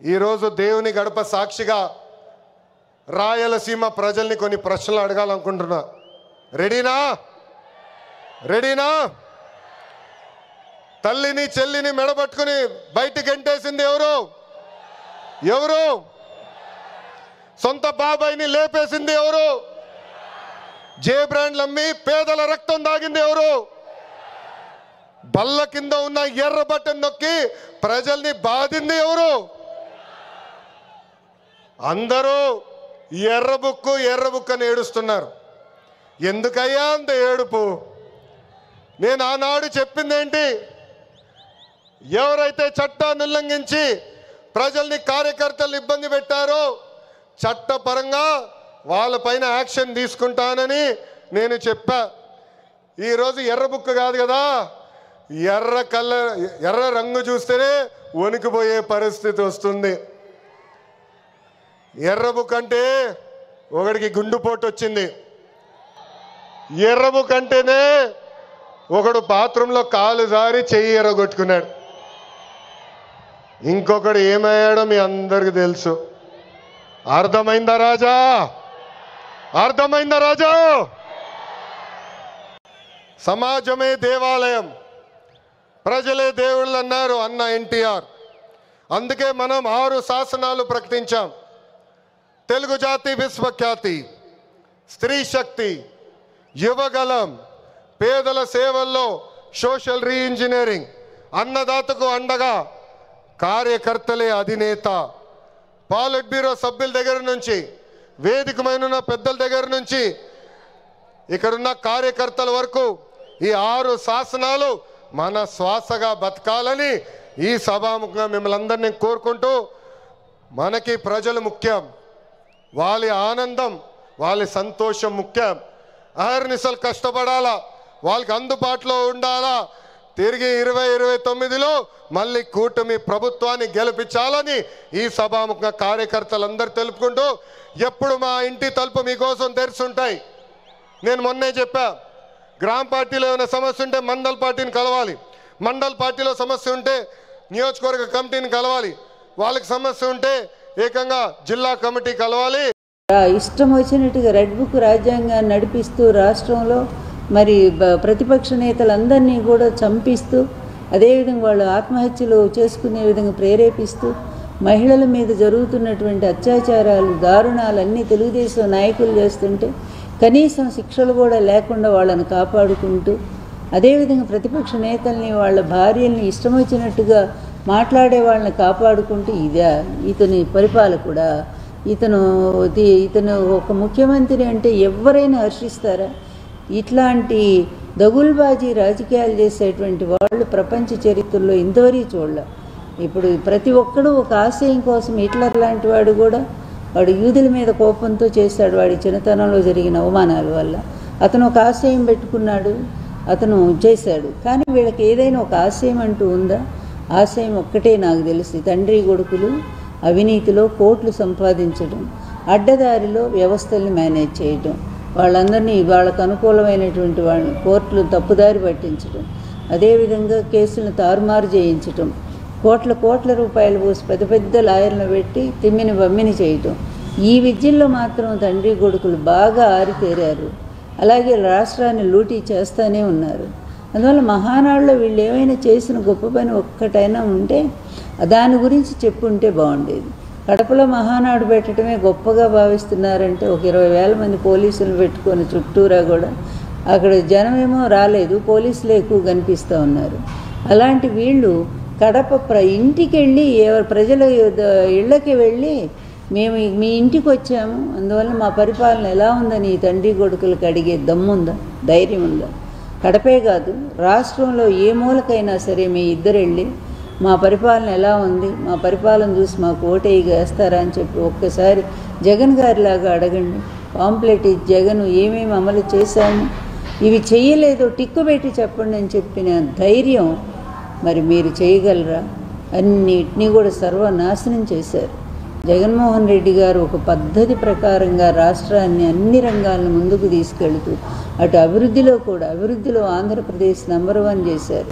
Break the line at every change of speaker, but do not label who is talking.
ఈరోజు దేవుని గడప సాక్షిగా రాయలసీమ ప్రజల్ని కొన్ని ప్రశ్నలు అడగాలనుకుంటున్నా. రెడీనా? తల్లిని చెల్లిని మెడబట్టుకుని బయటికి గెంటేసింది ఎవరు? సొంత బాబాయిని లేపేసింది ఎవరు? జే బ్రాండ్లు అమ్మి పేదల రక్తం దాగింది ఎవరు? బల్ల కింద ఉన్న ఎర్ర బటన్ నొక్కి ప్రజల్ని బాధింది ఎవరు? అందరూ ఎర్ర బుక్కు అని ఏడుస్తున్నారు. ఎందుకయ్యా అంత ఏడుపు? నేను ఆనాడు చెప్పిందేంటి? ఎవరైతే చట్టాన్ని ఉల్లంఘించి ప్రజల్ని కార్యకర్తలు ఇబ్బంది పెట్టారో చట్టపరంగా వాళ్ళపైన యాక్షన్ తీసుకుంటానని నేను చెప్పా. ఈరోజు ఎర్ర బుక్ కాదు కదా, ఎర్ర రంగు చూస్తేనే వణికిపోయే పరిస్థితి వస్తుంది. ఎర్ర బుక్ అంటే ఒకడికి గుండుపోటు వచ్చింది. ఎర్ర బుక్ అంటేనే ఒకడు బాత్రూంలో కాలు జారి చెయ్యి ఎర్రగొట్టుకున్నాడు. ఇంకొకడు ఏమయ్యాడో మీ అందరికి తెలుసు. అర్థమైందా రాజా? సమాజమే దేవాలయం, ప్రజలే దేవుళ్ళు అన్నారు అన్న ఎన్టీఆర్. అందుకే మనం 6 శాసనాలు ప్రకటించాం. తెలుగు జాతి విశ్వఖ్యాతి, స్త్రీ శక్తి, యువగలం, పేదల సేవల్లో సోషల్ రీఇంజనీరింగ్, అన్నదాతకు అండగా కార్యకర్తలే అధినేత. పాలిట్ బ్యూరో సభ్యుల దగ్గర నుంచి, వేదికమైన పెద్దల దగ్గర నుంచి, ఇక్కడున్న కార్యకర్తల వరకు ఈ 6 శాసనాలు మన శ్వాసగా బతకాలని ఈ సభాముఖంగా మిమ్మల్ని అందరినీ కోరుకుంటూ, మనకి ప్రజలు ముఖ్యం, వాళ్ళ ఆనందం వాళ్ళ సంతోషం ముఖ్యం. అహర్నిశలు కష్టపడాలా, వాళ్ళకి అందుబాటులో ఉండాలా. తిరిగి 2029లో మళ్ళీ కూటమి ప్రభుత్వాన్ని గెలిపించాలని ఈ సభాముఖంగా కార్యకర్తలందరూ తెలుపుకుంటూ, ఎప్పుడు మా ఇంటి తలుపు మీకోసం తెరిచుంటాయి. నేను మొన్నే చెప్పా, గ్రామ పార్టీలో ఏమైనా సమస్య ఉంటే మండల పార్టీని కలవాలి, మండల పార్టీలో సమస్య ఉంటే నియోజకవర్గ కమిటీని కలవాలి, వాళ్ళకి సమస్య ఉంటే ఏకంగా జిల్లా కమిటీ కలవాలి.
ఇష్టం వచ్చినట్టుగా రెడ్ బుక్ రాజ్యాంగాన్ని నడిపిస్తూ రాష్ట్రంలో మరి ప్రతిపక్ష నేతలందరినీ కూడా చంపిస్తూ, అదేవిధంగా వాళ్ళు ఆత్మహత్యలు చేసుకునే విధంగా ప్రేరేపిస్తూ, మహిళల మీద జరుగుతున్నటువంటి అత్యాచారాలు దారుణాలన్నీ తెలుగుదేశం నాయకులు చేస్తుంటే కనీసం శిక్షలు కూడా లేకుండా వాళ్ళని కాపాడుకుంటూ, అదేవిధంగా ప్రతిపక్ష నేతల్ని వాళ్ళ భార్యల్ని ఇష్టం వచ్చినట్టుగా మాట్లాడే వాళ్ళని కాపాడుకుంటూ, ఇతని పరిపాలకుడా? ఇతను ఒక ముఖ్యమంత్రి అంటే ఎవరైనా హర్షిస్తారా? ఇట్లాంటి దగుల్బాజీ రాజకీయాలు చేసేటువంటి వాళ్ళు ప్రపంచ చరిత్రలో ఇంతవరకు చూడలే. ఇప్పుడు ప్రతి ఒక్కడూ ఒక ఆశయం కోసం, హిట్లర్ లాంటి వాడు కూడా వాడు యూదుల మీద కోపంతో చేశాడు. వాడి చిన్నతనంలో జరిగిన అవమానాల వల్ల అతను ఒక ఆశయం పెట్టుకున్నాడు, అతను చేశాడు. కానీ వీళ్ళకి ఏదైనా ఒక ఆశయం అంటూ ఉందా? ఆశయం ఒక్కటే నాకు తెలిసి, తండ్రి కొడుకులు అవినీతిలో కోట్లు సంపాదించడం, అడ్డదారిలో వ్యవస్థల్ని మేనేజ్ చేయడం, వాళ్ళందరినీ వాళ్ళకు అనుకూలమైనటువంటి వాళ్ళని కోర్టులు తప్పుదారి పట్టించడం, అదేవిధంగా కేసులను తారుమారు చేయించడం, కోట్ల రూపాయలు పోసి పెద్ద పెద్ద లాయర్లను పెట్టి తిమ్మిని బమ్మిని చేయటం. ఈ విద్యల్లో మాత్రం తండ్రి కొడుకులు బాగా ఆరితేరారు. అలాగే రాష్ట్రాన్ని లూటీ చేస్తూనే ఉన్నారు. అందువల్ల మహానాడులో వీళ్ళు ఏమైనా చేసిన గొప్ప పని ఒక్కటైనా ఉంటే దాని గురించి చెప్పుంటే బాగుండేది. కడపలో మహానాడు పెట్టడమే గొప్పగా భావిస్తున్నారంటే, ఒక 20,000 మంది పోలీసులు పెట్టుకొని చుట్టూరా కూడా అక్కడ జనమేమో రాలేదు, పోలీసులే ఎక్కువ కనిపిస్తూ ఉన్నారు. అలాంటి వీళ్ళు కడప ఇంటికి వెళ్ళి ప్రజల ఇళ్ళకి వెళ్ళి, మేము మీ ఇంటికి వచ్చాము, అందువల్ల మా పరిపాలన ఎలా ఉందని తండ్రి కొడుకులకు అడిగే దమ్ముందా, ధైర్యం ఉందా? కడపే కాదు, రాష్ట్రంలో ఏ మూలకైనా సరే మీ ఇద్దరు వెళ్ళి మా పరిపాలన ఎలా ఉంది, మా పరిపాలన చూసి మాకు ఓటేయిగా వేస్తారా అని చెప్పి ఒక్కసారి జగన్ గారిలాగా అడగండి. పాంప్లెట్ జగన్ ఏమేమి అమలు చేశాము, ఇవి చేయలేదో టిక్కు పెట్టి చెప్పండి అని చెప్పిన ధైర్యం మరి మీరు చేయగలరా? అన్నిటినీ కూడా సర్వనాశనం చేశారు. జగన్మోహన్ రెడ్డి గారు ఒక పద్ధతి ప్రకారంగా రాష్ట్రాన్ని అన్ని రంగాలను ముందుకు తీసుకెళ్తూ అటు అభివృద్ధిలో ఆంధ్రప్రదేశ్ నంబర్ 1 చేశారు.